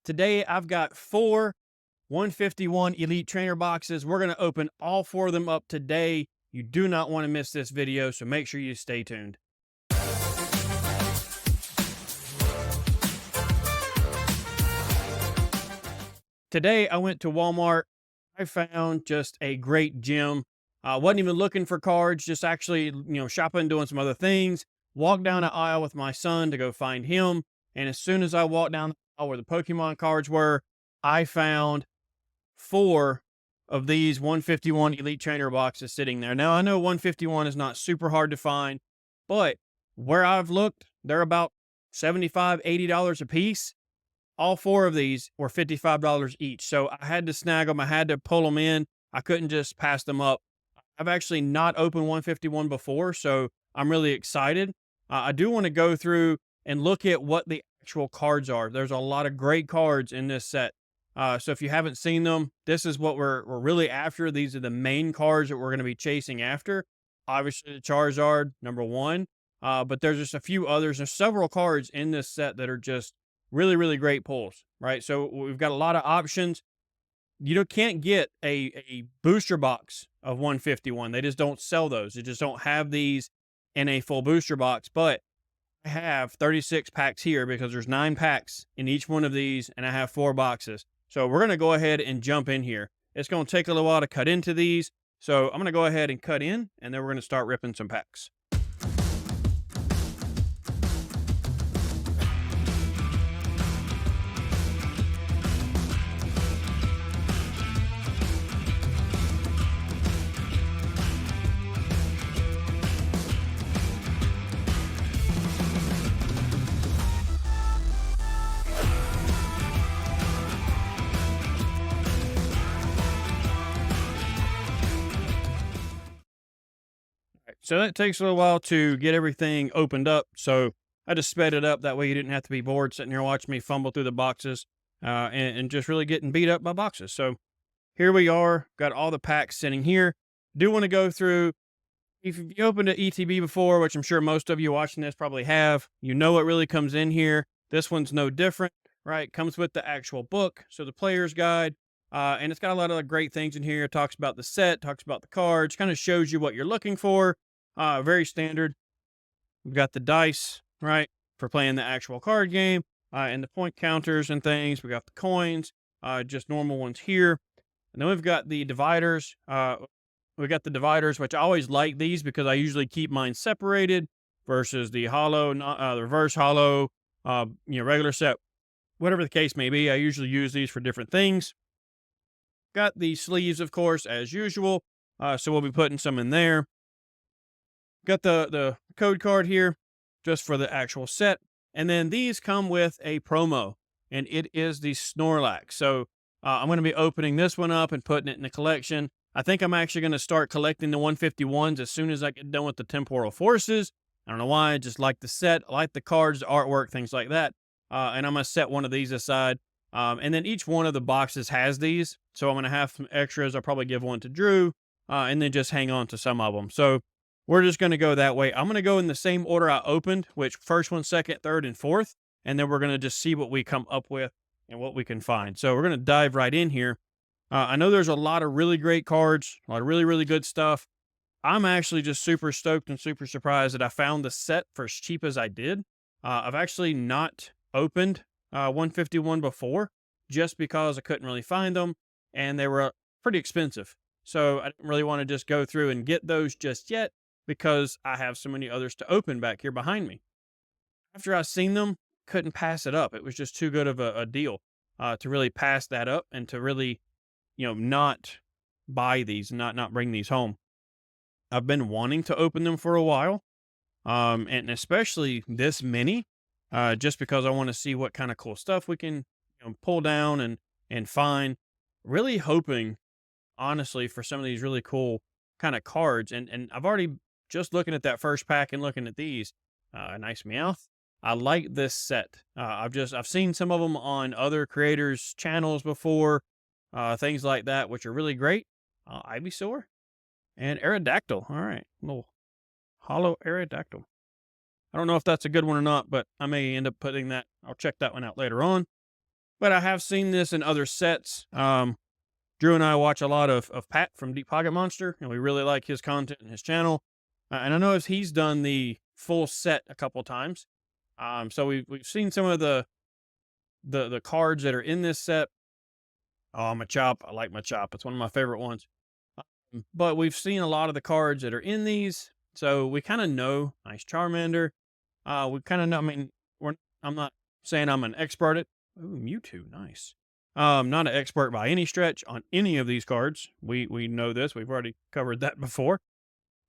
Today, I've got four 151 Elite Trainer boxes. We're going to open all four of them up today. You do not want to miss this video, so make sure you stay tuned. Today, I went to Walmart. I found just a great gem. I wasn't even looking for cards, just actually, shopping, doing some other things. Walked down the aisle with my son to go find him. And as soon as I walked down the aisle where the Pokemon cards were, I found four of these 151 Elite Trainer boxes sitting there. Now, I know 151 is not super hard to find, but where I've looked, they're about $75, $80 a piece. All four of these were $55 each. So I had to snag them. I had to pull them in. I couldn't just pass them up. I've actually not opened 151 before, so I'm really excited. I do want to go through and look at what the actual cards are. There's a lot of great cards in this set. So if you haven't seen them, this is what we're really after. These are the main cards that we're going to be chasing after. Obviously, the Charizard, number one. But there's just a few others. There's several cards in this set that are just really, really great pulls, right? So we've got a lot of options. You can't get a booster box of 151. They just don't sell those. They just don't have these in a full booster box. But I have 36 packs here because there's 9 packs in each one of these, and I have 4 boxes. So we're going to go ahead and jump in here. It's going to take a little while to cut into these. So I'm going to go ahead and cut in, and then we're going to start ripping some packs. So that takes a little while to get everything opened up. So I just sped it up. That way you didn't have to be bored sitting here watching me fumble through the boxes and just really getting beat up by boxes. So here we are. Got all the packs sitting here. Do want to go through. If you opened an ETB before, which I'm sure most of you watching this probably have, you know what really comes in here. This one's no different, right? Comes with the actual book. So the player's guide. And it's got a lot of great things in here. It talks about the set, talks about the cards, kind of shows you what you're looking for. Very standard. We've got the dice, right, for playing the actual card game, and the point counters and things. We got the coins, just normal ones here. And then we've got the dividers. Which I always like these because I usually keep mine separated versus the hollow, the reverse hollow, regular set, whatever the case may be. I usually use these for different things. Got the sleeves, of course, as usual. So we'll be putting some in there. Got the code card here just for the actual set. And then these come with a promo, and it is the Snorlax. So I'm going to be opening this one up and putting it in the collection. I think I'm actually going to start collecting the 151s as soon as I get done with the Temporal Forces. I don't know why. I just like the set. I like the cards, the artwork, things like that. And I'm going to set one of these aside. And then each one of the boxes has these. So I'm going to have some extras. I'll probably give one to Drew and then just hang on to some of them. So we're just going to go that way. I'm going to go in the same order I opened, which first one, second, third, and fourth. And then we're going to just see what we come up with and what we can find. So we're going to dive right in here. I know there's a lot of really great cards, a lot of really, really good stuff. I'm actually just super stoked and super surprised that I found the set for as cheap as I did. I've actually not opened 151 before just because I couldn't really find them and they were pretty expensive. So I didn't really want to just go through and get those just yet because I have so many others to open back here behind me. After I seen them, couldn't pass it up. It was just too good of a deal to really pass that up and to really, not buy these and not bring these home. I've been wanting to open them for a while, and especially this many, just because I want to see what kind of cool stuff we can pull down and find. Really hoping, honestly, for some of these really cool kind of cards. And I've already just looking at that first pack and looking at these, nice Meowth. I like this set. I've seen some of them on other creators' channels before, things like that, which are really great. Ivysaur and Aerodactyl. All right, little hollow Aerodactyl. I don't know if that's a good one or not, but I may end up putting that. I'll check that one out later on. but I have seen this in other sets. Drew and I watch a lot of Pat from Deep Pocket Monster, and we really like his content and his channel. And I know if he's done the full set a couple times. So we've seen some of the cards that are in this set. Oh, Machop, I like Machop. It's one of my favorite ones. But we've seen a lot of the cards that are in these, so we kind of know. Nice Charmander. We kind of know. I mean, I'm not saying I'm an expert at. Ooh, Mewtwo, nice. Not an expert by any stretch on any of these cards. We know this. We've already covered that before.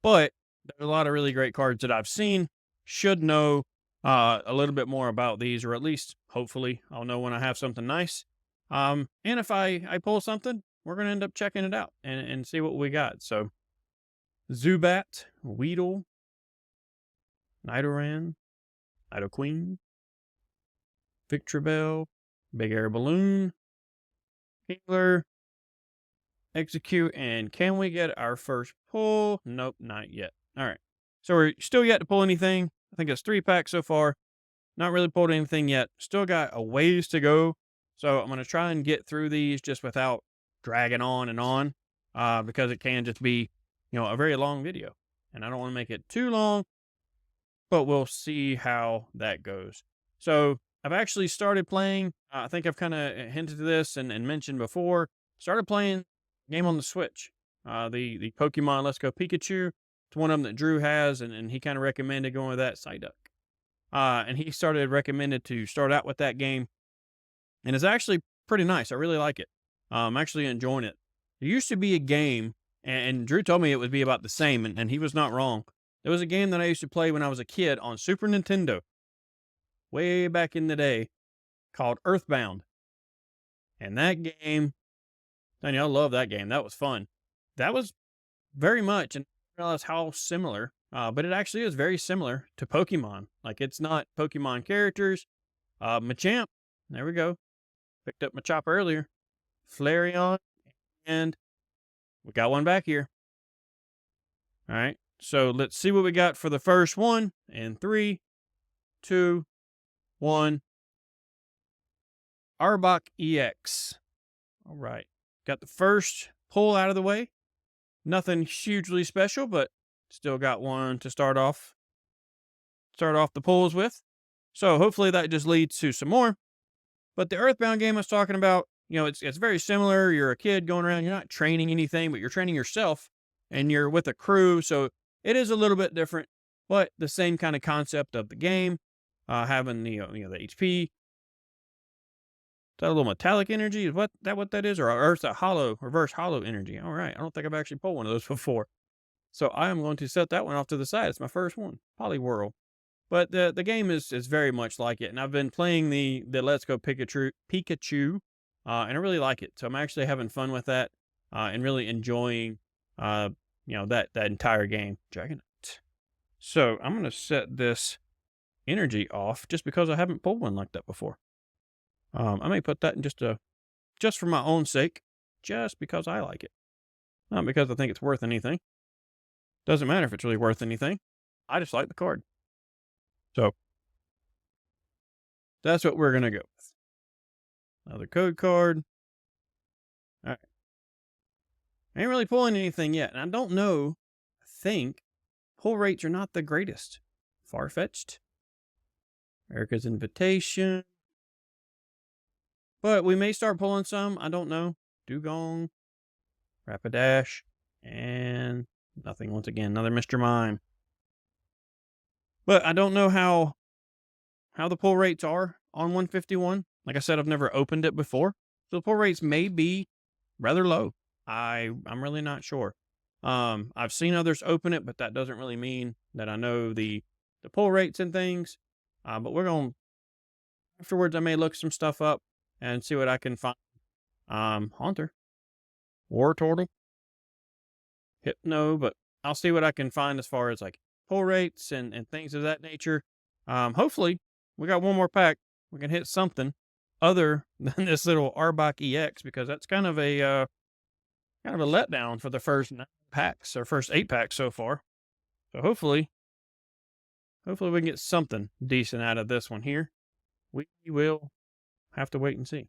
But there's a lot of really great cards that I've seen. Should know a little bit more about these, or at least hopefully I'll know when I have something nice. And if I pull something, we're gonna end up checking it out and see what we got. So Zubat, Weedle, Nidoran, Nidoqueen, Victreebel, Big Air Balloon, Healer, Execute, and can we get our first pull? Nope, not yet. All right. So we're still yet to pull anything. I think it's 3 packs so far. Not really pulled anything yet. Still got a ways to go. So I'm going to try and get through these just without dragging on and on, because it can just be, a very long video. And I don't want to make it too long, but we'll see how that goes. So I've actually started playing. I think I've kind of hinted to this and mentioned before. Started playing game on the Switch. The Pokemon Let's Go Pikachu. It's one of them that Drew has, and he kind of recommended going with that Psyduck. And he started recommended to start out with that game, and it's actually pretty nice. I really like it. I'm actually enjoying it. There used to be a game, and Drew told me it would be about the same, and he was not wrong. There was a game that I used to play when I was a kid on Super Nintendo, way back in the day, called Earthbound. And that game, I love that game. That was fun. That was very much, and I realized how similar, but it actually is very similar to Pokemon. Like, it's not Pokemon characters. Machamp, there we go. Picked up Machop earlier. Flareon, and we got one back here. All right, so let's see what we got for the first one. In 3, 2, 1. Arbok EX. All right, got the first pull out of the way. Nothing hugely special, but still got one to start off the pulls with. So hopefully that just leads to some more. But the Earthbound game I was talking about, it's very similar. You're a kid going around, you're not training anything, but you're training yourself, and you're with a crew. So it is a little bit different, but the same kind of concept of the game. Having the HP. Is that a little metallic energy? Is what that is? Or it's a reverse hollow energy. All right. I don't think I've actually pulled one of those before. So I am going to set that one off to the side. It's my first one. Poliwhirl. But the game is very much like it. And I've been playing the Let's Go Pikachu, and I really like it. So I'm actually having fun with that, and really enjoying, that entire game. Dragonite. So I'm going to set this energy off just because I haven't pulled one like that before. I may put that in just for my own sake, just because I like it. Not because I think it's worth anything. Doesn't matter if it's really worth anything. I just like the card. So that's what we're going to go with. Another code card. All right. I ain't really pulling anything yet. And I don't know. I think pull rates are not the greatest. Farfetched. Erica's Invitation. But we may start pulling some. I don't know. Dugong. Rapidash. And nothing once again. Another Mr. Mime. But I don't know how the pull rates are on 151. Like I said, I've never opened it before. So the pull rates may be rather low. I'm really not sure. I've seen others open it, but that doesn't really mean that I know the pull rates and things. But we're going afterwards. I may look some stuff up and see what I can find. Haunter, War Turtle, Hypno, but I'll see what I can find as far as like pull rates and things of that nature. Hopefully we got one more pack. We can hit something other than this little Arbok EX, because that's kind of a letdown for the first 9 packs or first 8 packs so far. So hopefully we can get something decent out of this one here. We will have to wait and see.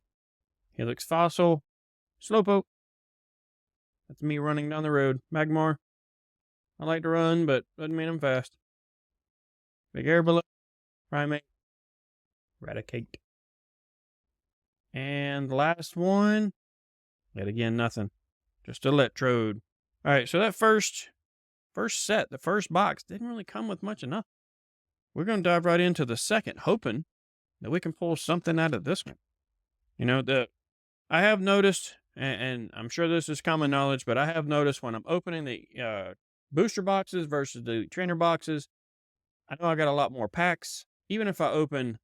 Helix Fossil, Slowpoke. That's me running down the road. Magmar. I like to run, but doesn't mean I'm fast. Big Air Balloon, Primate, Eradicate. And the last one, yet again, nothing. Just Electrode. All right, so that first set, the first box, didn't really come with much of nothing. We're going to dive right into the second, hoping that we can pull something out of this one. You know, I have noticed, and I'm sure this is common knowledge, but I have noticed when I'm opening the booster boxes versus the trainer boxes, I know I got a lot more packs. Even if I open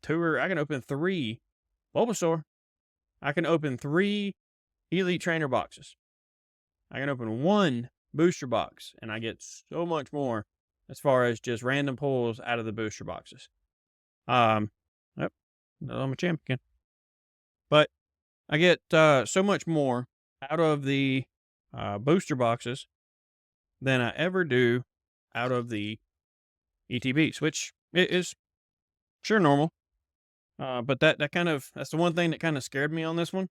I can open 3 Bulbasaur. I can open 3 Elite Trainer boxes. I can open 1 booster box, and I get so much more as far as just random pulls out of the booster boxes. Yep, I'm a champ again. But I get so much more out of the booster boxes than I ever do out of the ETBs, which is sure normal. But that's the one thing that kind of scared me on this one.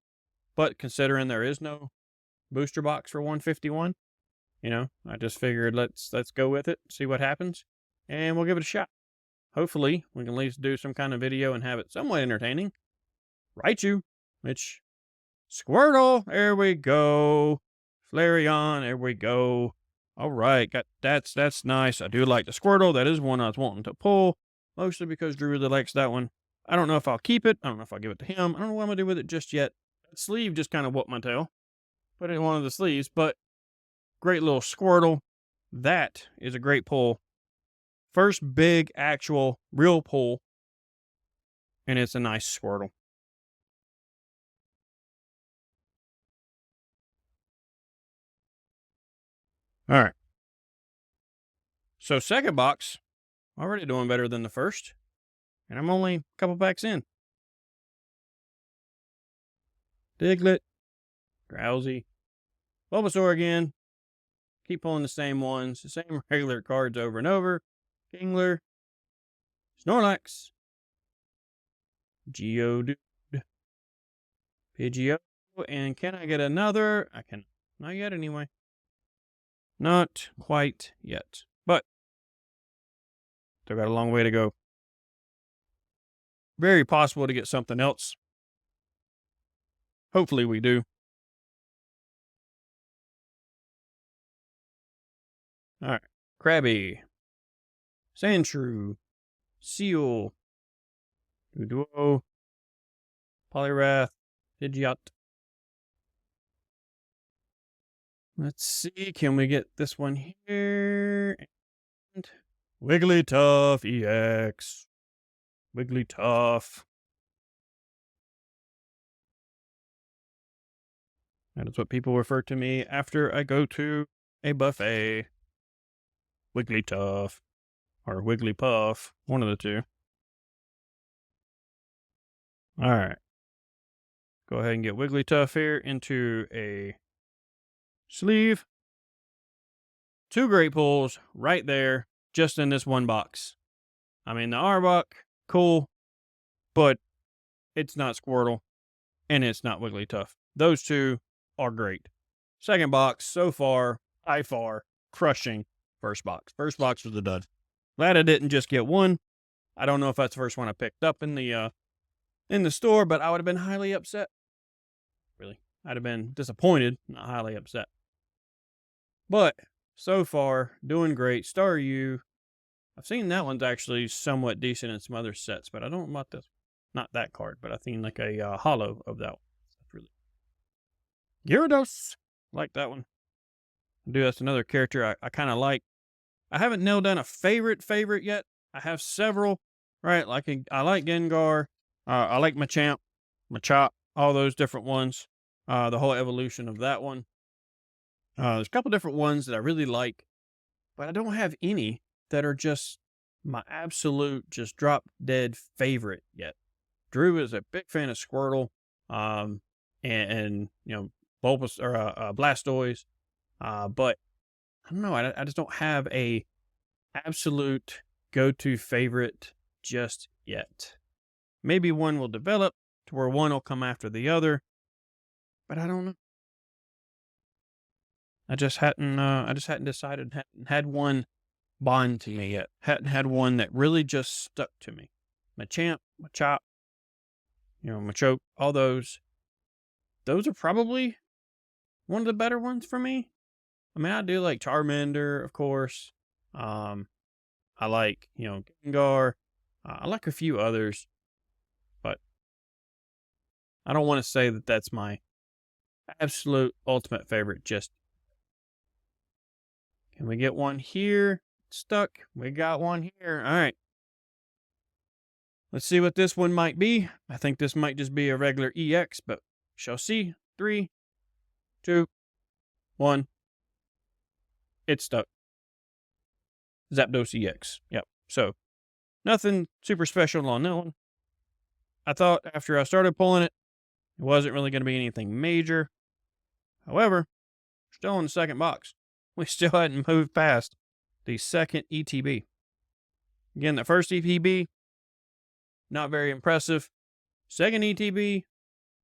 But considering there is no booster box for 151, I just figured let's go with it, see what happens, and we'll give it a shot. Hopefully, we can at least do some kind of video and have it somewhat entertaining. Raichu, which Squirtle, there we go. Flareon, there we go. All right, that's nice. I do like the Squirtle. That is one I was wanting to pull, mostly because Drew really likes that one. I don't know if I'll keep it. I don't know if I'll give it to him. I don't know what I'm going to do with it just yet. That sleeve just kind of whooped my tail. Put it in one of the sleeves, but great little Squirtle. That is a great pull. First big, actual, real pull. And it's a nice Squirtle. All right. So second box, already doing better than the first. And I'm only a couple packs in. Diglett, Drowsy, Bulbasaur again. Keep pulling the same ones, the same regular cards over and over. Kingler, Snorlax, Geodude, Pidgeot, and can I get another? I can. Not yet anyway. Not quite yet, but still got a long way to go. Very possible to get something else. Hopefully we do. All right. Krabby, Sandshrew, Seal, Duo, Poliwrath, Pidgeot. Let's see, can we get this one here? And Wigglytuff EX. Wigglytuff. That is what people refer to me after I go to a buffet. Wigglytuff. Or Wigglypuff. One of the two. Alright. Go ahead and get Wigglytuff here into a sleeve. 2 great pulls right there, just in this one box. I mean, the Arbok, cool, but it's not Squirtle, and it's not Wigglytuff. Those 2 are great. Second box, so far, by far, crushing first box. First box was a dud. Glad I didn't just get one. I don't know if that's the first one I picked up in the store, but I would have been highly upset. Really, I'd have been disappointed, not highly upset. But so far, doing great. Staryu, I've seen that one's actually somewhat decent in some other sets, but I don't know about this. Not that card, but I've seen like a holo of that one. That's really Gyarados, like that one. That's another character I kind of like. I haven't nailed down a favorite yet. I have several, right? Like I like Gengar. I like Machamp, Machop, all those different ones. The whole evolution of that one. There's a couple different ones that I really like, but I don't have any that are just my absolute, just drop dead favorite yet. Drew is a big fan of Squirtle, and Bulbous or Blastoise, but I don't know. I just don't have a absolute go-to favorite just yet. Maybe one will develop. to where one will come after the other. But I don't know. I just hadn't decided, hadn't had one bond to me yet. Hadn't had one that really just stuck to me. Machamp, Machop, Machoke, all those. Those are probably one of the better ones for me. I mean, I do like Charmander, of course. I like, Gengar. I like a few others, but I don't want to say that that's my absolute ultimate favorite. Just, can we get one here? Stuck. We got one here. All right. Let's see what this one might be. I think this might just be a regular EX, but shall see. 3, 2, 1. It's stuck. Zapdos EX. Yep. So, nothing super special on that one. I thought after I started pulling it, it wasn't really going to be anything major. However, still in the second box. We still hadn't moved past the second ETB. Again, the first ETB, not very impressive. Second ETB,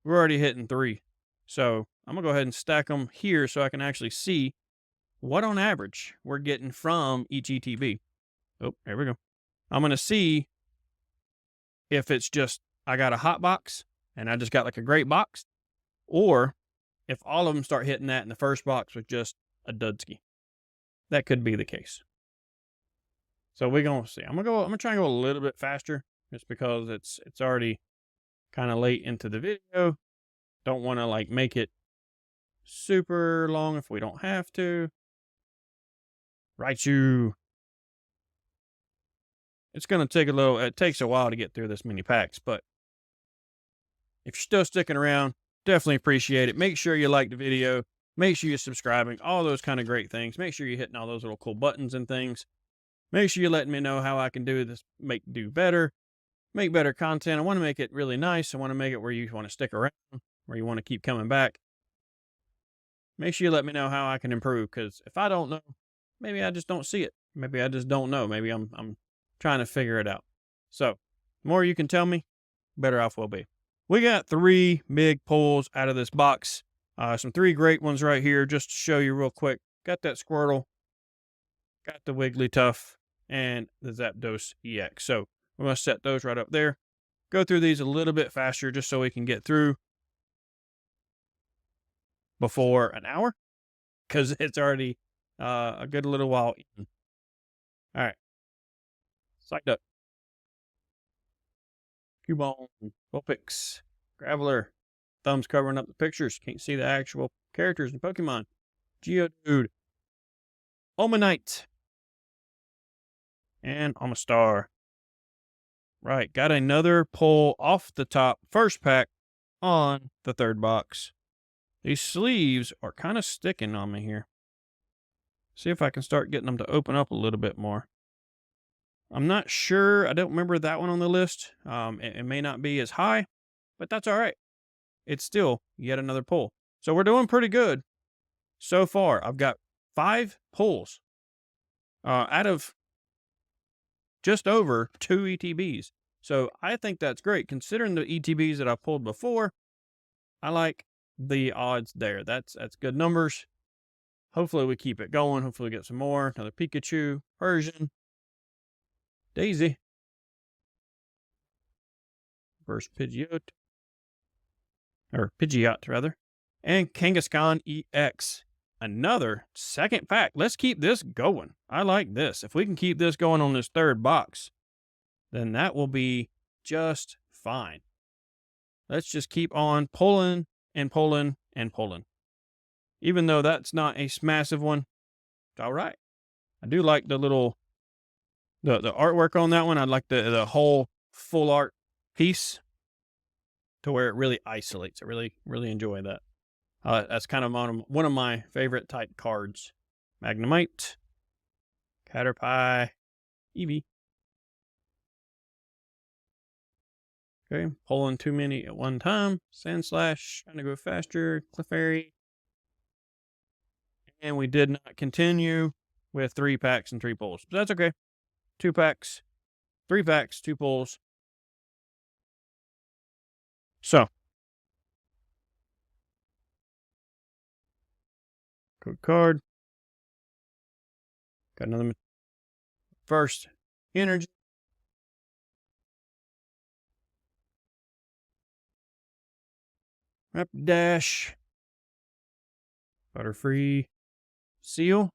we're already hitting 3. So I'm going to go ahead and stack them here so I can actually see what on average we're getting from each ETB. Oh, there we go. I'm going to see if it's just I got a hot box and I just got like a great box, or if all of them start hitting that in the first box with just a dudski. That could be the case. So we're going to see. I'm going to try and go a little bit faster just because it's already kind of late into the video. Don't want to like make it super long if we don't have to. Raichu. It's going to take it takes a while to get through this many packs, but if you're still sticking around, definitely appreciate it. Make sure you like the video. Make sure you're subscribing, all those kind of great things. Make sure you're hitting all those little cool buttons and things. Make sure you're letting me know how I can do this, do better, make better content. I want to make it really nice. I want to make it where you want to stick around, where you want to keep coming back. Make sure you let me know how I can improve, because if I don't know, maybe I just don't see it. Maybe I just don't know. Maybe I'm trying to figure it out. So, the more you can tell me, better off we'll be. We got 3 big pulls out of this box. Some 3 great ones right here, just to show you real quick. Got that Squirtle, got the Wigglytuff, and the Zapdos EX. So we're going to set those right up there. Go through these a little bit faster just so we can get through before an hour, because it's already a good little while in. All right. Psyched up. Cubone, Vulpix, Graveler. Thumbs covering up the pictures. Can't see the actual characters in Pokemon. Geodude. Omanite. And Omastar. Right, got another pull off the top first pack on the third box. These sleeves are kind of sticking on me here. See if I can start getting them to open up a little bit more. I'm not sure. I don't remember that one on the list. It may not be as high, but that's all right. It's still yet another pull. So we're doing pretty good so far. I've got 5 pulls out of just over 2 ETBs. So I think that's great. Considering the ETBs that I pulled before, I like the odds there. That's good numbers. Hopefully we keep it going. Hopefully we get some more. Another Pikachu, Persian, Daisy, first Pidgeot, or Pidgeot rather, and Kangaskhan EX. Another second pack. Let's keep this going. I like this. If we can keep this going on this third box, then that will be just fine. Let's just keep on pulling and pulling and pulling. Even though that's not a massive one, it's all right. I do like the little, the artwork on that one. I like the whole full art piece to where it really isolates. I really, really enjoy that. That's kind of one of my favorite type cards. Magnemite, Caterpie, Eevee. Okay, pulling too many at one time. Sandslash, trying to go faster. Clefairy. And we did not continue with 3 packs and 3 pulls. But that's okay. 2 packs, 3 packs, 2 pulls. So, code card. Got another first energy. Dash. Butterfree. Seal.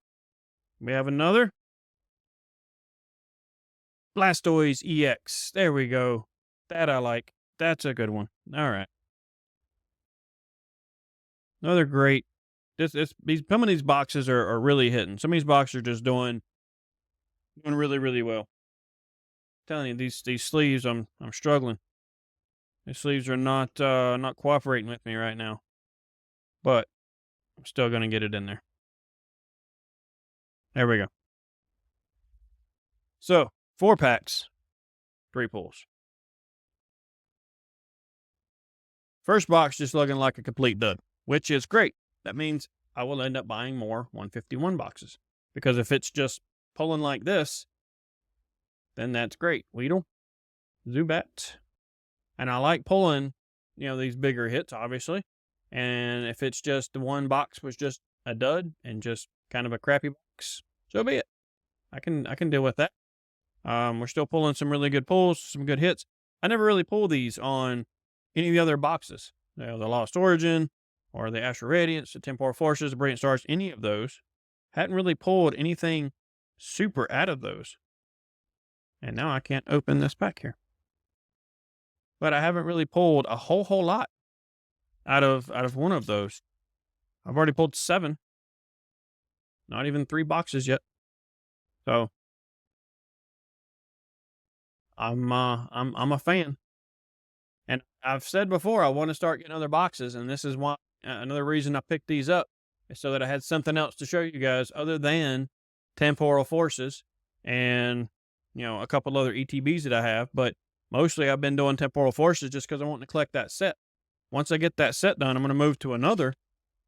We have another. Blastoise EX. There we go. That I like. That's a good one. All right. Another great. Some of these boxes are really hitting. Some of these boxes are just doing really, really well. I'm telling you, these sleeves, I'm struggling. These sleeves are not cooperating with me right now. But I'm still gonna get it in there. There we go. So 4 packs, 3 pulls. First box just looking like a complete dud, which is great. That means I will end up buying more 151 boxes. Because if it's just pulling like this, then that's great. Weedle, Zubat. And I like pulling, these bigger hits, obviously. And if it's just the one box was just a dud and just kind of a crappy box, so be it. I can deal with that. We're still pulling some really good pulls, some good hits. I never really pull these on any of the other boxes. The Lost Origin or the Astral Radiance, the Temporal Forces, the Brilliant Stars, any of those. Hadn't really pulled anything super out of those. And now I can't open this pack here. But I haven't really pulled a whole lot out of one of those. I've already pulled 7. Not even 3 boxes yet. So I'm a fan. And I've said before I want to start getting other boxes, and this is why another reason I picked these up is so that I had something else to show you guys other than Temporal Forces and a couple other ETBs that I have. But mostly I've been doing Temporal Forces just because I want to collect that set. Once I get that set done, I'm going to move to another.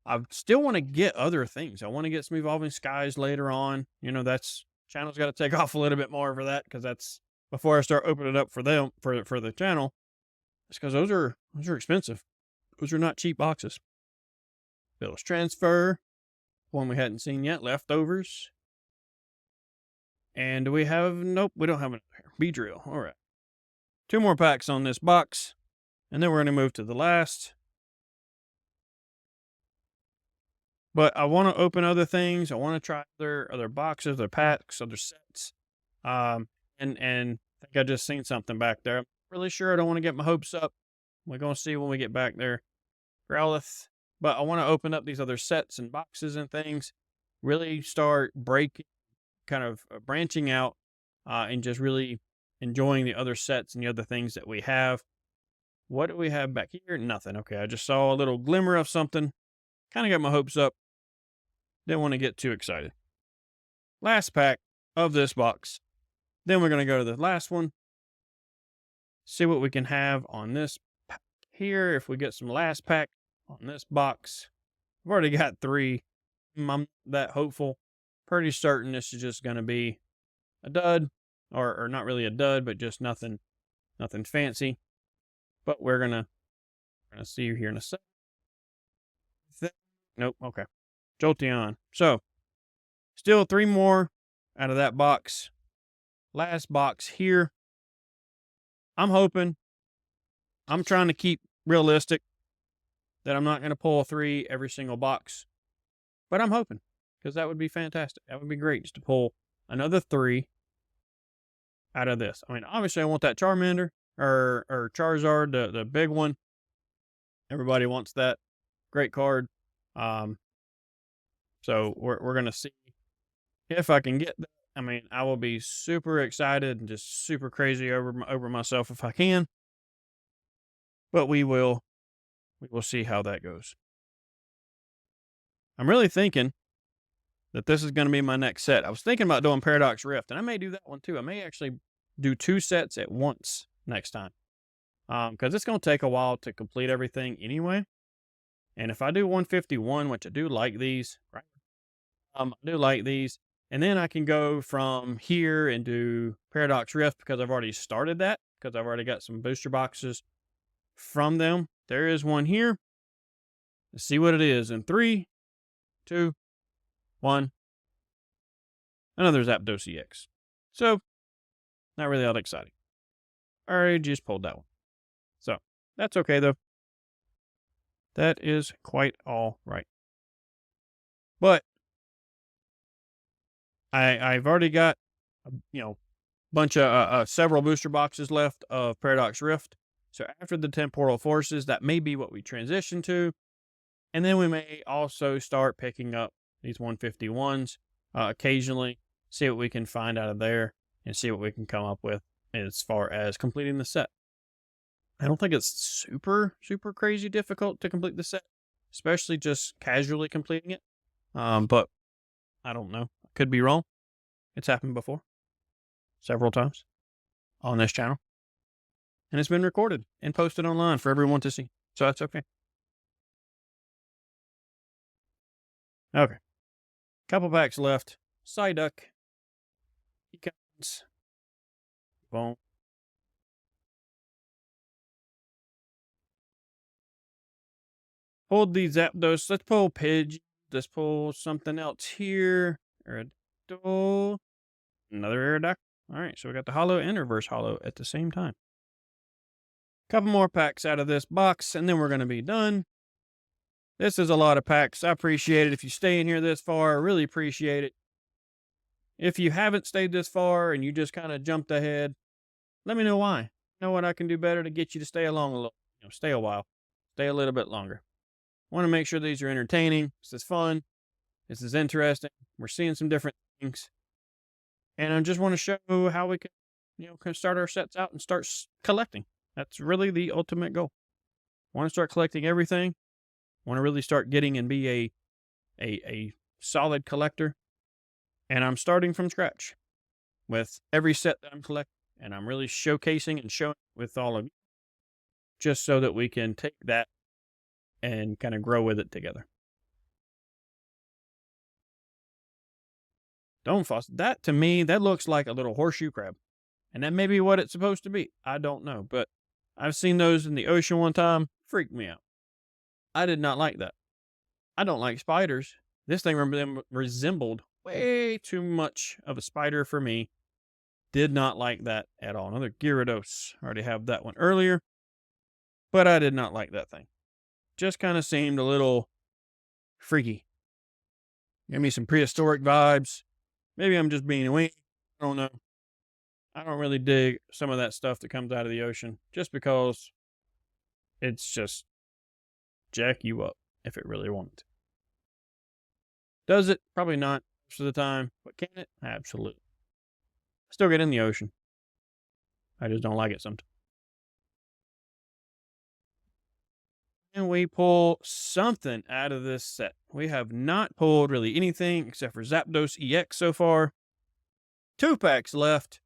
I still want to get other things. I want to get some Evolving Skies later on. That's channel's got to take off a little bit more for that, because that's before I start opening it up for them for the channel. It's because those are expensive. Those are not cheap boxes. Bills Transfer, one we hadn't seen yet. Leftovers. And do we have? Nope, we don't have another here. Beedrill. All right. 2 more packs on this box. And then we're going to move to the last. But I want to open other things. I want to try other boxes, other packs, other sets. And I think I just seen something back there. I'm really sure I don't want to get my hopes up. We're going to see when we get back there. Growlithe. But I want to open up these other sets and boxes and things. Really start breaking, kind of branching out, and just really enjoying the other sets and the other things that we have. What do we have back here? Nothing. Okay, I just saw a little glimmer of something. Kind of got my hopes up. Didn't want to get too excited. Last pack of this box. Then we're going to go to the last one. See what we can have on this pack here. If we get some last pack on this box. I've already got 3. I'm not that hopeful. Pretty certain this is just going to be a dud. Or not really a dud, but just nothing fancy. But we're going to see you here in a second. Nope. Okay. Jolteon. So, still 3 more out of that box. Last box here. I'm trying to keep realistic that I'm not going to pull 3 every single box. But I'm hoping, because that would be fantastic. That would be great, just to pull another 3 out of this. I mean, obviously I want that Charmander or Charizard, the big one. Everybody wants that. Great card. So we're going to see if I can get that. I mean, I will be super excited and just super crazy over myself if I can. But we will see how that goes. I'm really thinking that this is going to be my next set. I was thinking about doing Paradox Rift, and I may do that one too. I may actually do 2 sets at once next time. Because it's going to take a while to complete everything anyway. And if I do 151, which I do like these, right? I do like these. And then I can go from here and do Paradox Rift, because I've already started that, because I've already got some booster boxes from them. There is one here. Let's see what it is in 3, 2, 1. Another Zapdos EX. So, not really all that exciting. I already just pulled that one. So, that's okay though. That is quite all right. But I've already got, bunch of several booster boxes left of Paradox Rift. So after the Temporal Forces, that may be what we transition to. And then we may also start picking up these 151s occasionally, see what we can find out of there, and see what we can come up with as far as completing the set. I don't think it's super, super crazy difficult to complete the set, especially just casually completing it. But I don't know. I could be wrong. It's happened before. Several times on this channel. And it's been recorded and posted online for everyone to see. So that's okay. Okay. Couple packs left. Psyduck. Econs. Boom. Hold these Zapdos. Let's pull Pidge. Let's pull something else here. Aerodactyl. Another Aerodactyl. All right, so we got the holo and reverse holo at the same time. Couple more packs out of this box, and then we're going to be done. This is a lot of packs. I appreciate it. If you stay in here this far, I really appreciate it. If you haven't stayed this far and you just kind of jumped ahead, let me know why. Know what I can do better to get you to stay along a little, stay a while, stay a little bit longer. Want to make sure these are entertaining. This is fun. This is interesting. We're seeing some different things. And I just want to show how we can, can start our sets out and start collecting. That's really the ultimate goal. Want to start collecting everything. Want to really start getting and be a solid collector. And I'm starting from scratch with every set that I'm collecting. And I'm really showcasing and showing with all of you. Just so that we can take that and kind of grow with it together. Don't fuss. That, to me, that looks like a little horseshoe crab. And that may be what it's supposed to be. I don't know. But I've seen those in the ocean one time. Freaked me out. I did not like that. I don't like spiders. This thing resembled way too much of a spider for me. Did not like that at all. Another Gyarados. Already have that one earlier. But I did not like that thing. Just kind of seemed a little freaky. Gave me some prehistoric vibes. Maybe I'm just being a wink. I don't know. I don't really dig some of that stuff that comes out of the ocean just because it's just jack you up if it really wanted to. Does it? Probably not most of the time. But can it? Absolutely. Still get in the ocean. I just don't like it sometimes. And we pull something out of this set. We have not pulled really anything except for Zapdos EX so far. 2 packs left.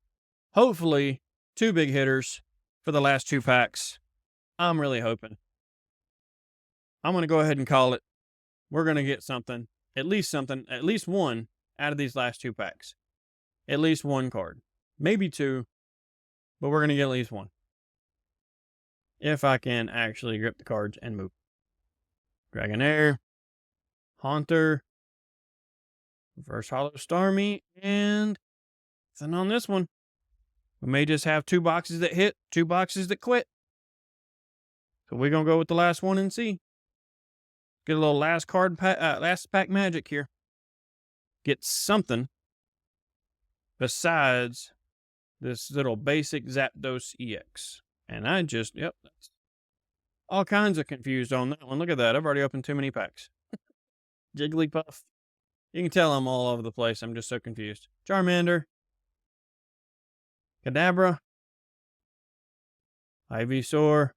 Hopefully, 2 big hitters for the last 2 packs. I'm really hoping. I'm going to go ahead and call it. We're going to get something, at least one out of these last 2 packs. At least 1 card. Maybe 2, but we're going to get at least 1. If I can actually grip the cards and move. Dragonair, Haunter, Reverse Holo Starmie, and nothing on this one. We may just have 2 boxes that hit, 2 boxes that quit. So we're going to go with the last one and see. Get a little last pack magic here. Get something besides this little basic Zapdos EX. And I just, that's all kinds of confused on that one. Look at that. I've already opened too many packs. Jigglypuff. You can tell I'm all over the place. I'm just so confused. Charmander. Kadabra. Ivysaur.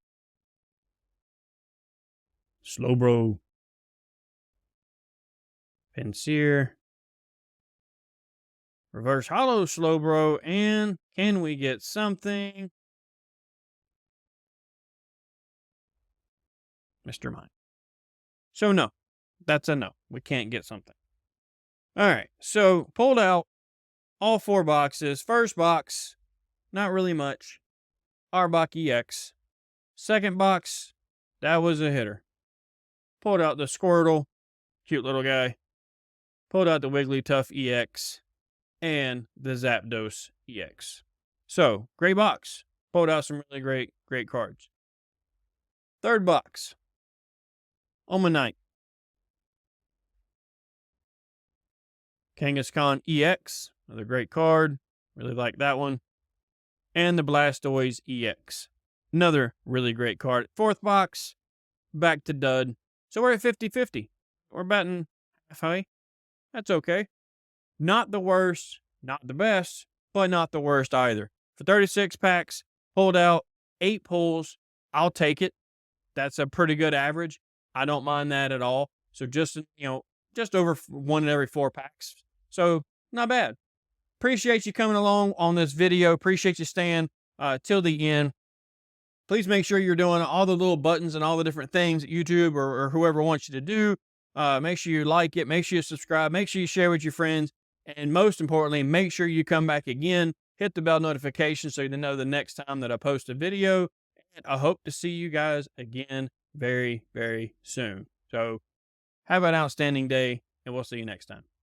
Slowbro. Pinsir. Reverse Holo Slowbro. And can we get something? Mr. Mime. So no, that's a no. We can't get something. All right, so pulled out all 4 boxes. First box, not really much. Arbok EX. Second box, that was a hitter. Pulled out the Squirtle, cute little guy. Pulled out the Wigglytuff EX and the Zapdos EX. So, great box. Pulled out some really great cards. Third box, Omanite. Kangaskhan EX, another great card. Really like that one. And the Blastoise EX. Another really great card. Fourth box, back to dud. So we're at 50-50. We're batting halfway. That's okay. Not the worst, not the best, but not the worst either. For 36 packs, pulled out 8 pulls. I'll take it. That's a pretty good average. I don't mind that at all. So just, just over 1 in every 4 packs. So not bad. Appreciate you coming along on this video. Appreciate you staying till the end. Please make sure you're doing all the little buttons and all the different things that YouTube or whoever wants you to do. Make sure you like it. Make sure you subscribe. Make sure you share with your friends. And most importantly, make sure you come back again. Hit the bell notification so you know the next time that I post a video. And I hope to see you guys again very, very soon. So have an outstanding day, and we'll see you next time.